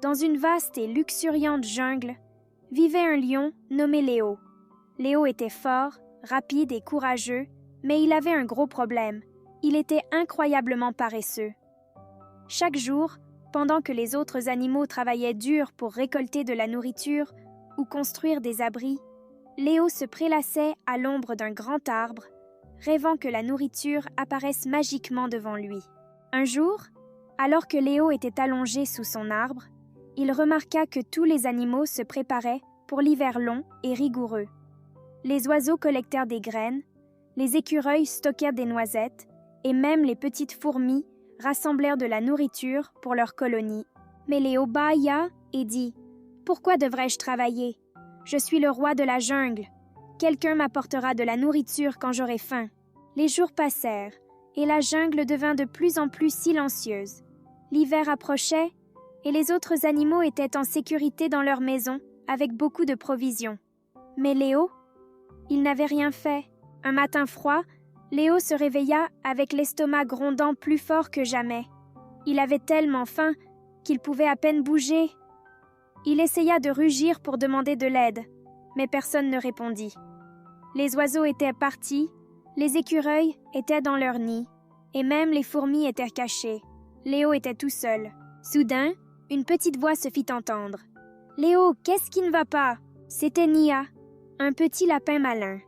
Dans une vaste et luxuriante jungle, vivait un lion nommé Léo. Léo était fort, rapide et courageux, mais il avait un gros problème. Il était incroyablement paresseux. Chaque jour, pendant que les autres animaux travaillaient dur pour récolter de la nourriture ou construire des abris, Léo se prélassait à l'ombre d'un grand arbre, rêvant que la nourriture apparaisse magiquement devant lui. Un jour, alors que Léo était allongé sous son arbre, il remarqua que tous les animaux se préparaient pour l'hiver long et rigoureux. Les oiseaux collectèrent des graines, les écureuils stockèrent des noisettes, et même les petites fourmis rassemblèrent de la nourriture pour leur colonie. Mais Léo bâilla et dit « Pourquoi devrais-je travailler? Je suis le roi de la jungle. Quelqu'un m'apportera de la nourriture quand j'aurai faim. » Les jours passèrent, et la jungle devint de plus en plus silencieuse. L'hiver approchait, et les autres animaux étaient en sécurité dans leur maison, avec beaucoup de provisions. Mais Léo, il n'avait rien fait. Un matin froid, Léo se réveilla avec l'estomac grondant plus fort que jamais. Il avait tellement faim qu'il pouvait à peine bouger. Il essaya de rugir pour demander de l'aide, mais personne ne répondit. Les oiseaux étaient partis, les écureuils étaient dans leur nid, et même les fourmis étaient cachées. Léo était tout seul. Soudain, une petite voix se fit entendre. « Léo, qu'est-ce qui ne va pas ?» C'était Nia, un petit lapin malin.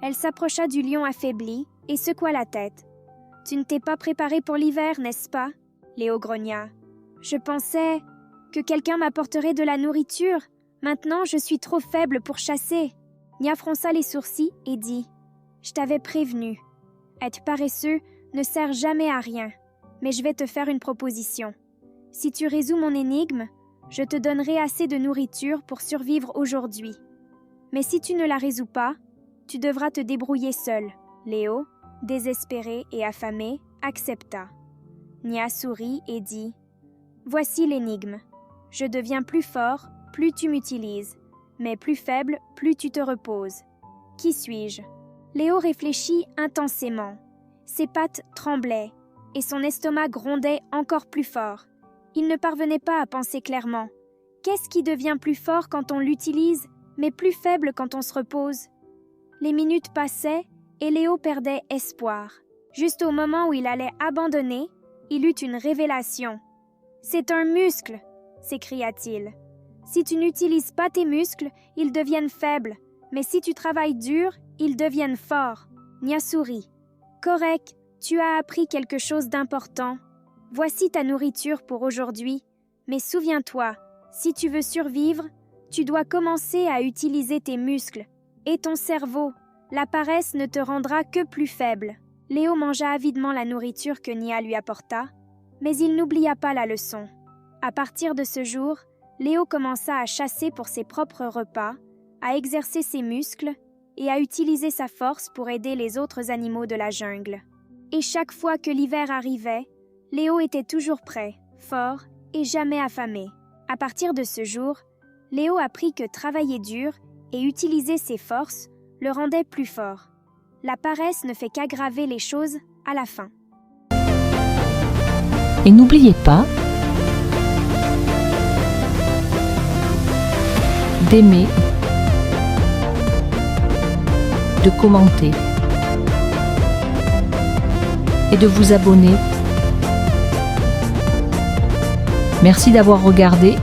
Elle s'approcha du lion affaibli et secoua la tête. « Tu ne t'es pas préparé pour l'hiver, n'est-ce pas ?» Léo grogna. « Je pensais que quelqu'un m'apporterait de la nourriture. Maintenant, je suis trop faible pour chasser. » Nia fronça les sourcils et dit « Je t'avais prévenu. Être paresseux ne sert jamais à rien, mais je vais te faire une proposition. Si tu résous mon énigme, je te donnerai assez de nourriture pour survivre aujourd'hui. Mais si tu ne la résous pas, tu devras te débrouiller seul. » Léo, désespéré et affamé, accepta. Nia sourit et dit « Voici l'énigme. Je deviens plus fort, plus tu m'utilises, mais plus faible, plus tu te reposes. Qui suis-je » Léo réfléchit intensément. Ses pattes tremblaient et son estomac grondait encore plus fort. Il ne parvenait pas à penser clairement. Qu'est-ce qui devient plus fort quand on l'utilise, mais plus faible quand on se repose? Les minutes passaient et Léo perdait espoir. Juste au moment où il allait abandonner, il eut une révélation. « C'est un muscle !» s'écria-t-il. « Si tu n'utilises pas tes muscles, ils deviennent faibles, mais si tu travailles dur, ils deviennent forts. » Nia sourit. « Correct, tu as appris quelque chose d'important. Voici ta nourriture pour aujourd'hui, mais souviens-toi, si tu veux survivre, tu dois commencer à utiliser tes muscles et ton cerveau. La paresse ne te rendra que plus faible. » Léo mangea avidement la nourriture que Nia lui apporta, mais il n'oublia pas la leçon. À partir de ce jour, Léo commença à chasser pour ses propres repas, à exercer ses muscles et à utiliser sa force pour aider les autres animaux de la jungle. Et chaque fois que l'hiver arrivait, Léo était toujours prêt, fort et jamais affamé. À partir de ce jour, Léo apprit que travailler dur et utiliser ses forces le rendait plus fort. La paresse ne fait qu'aggraver les choses à la fin. Et n'oubliez pas d'aimer, de commenter et de vous abonner. Merci d'avoir regardé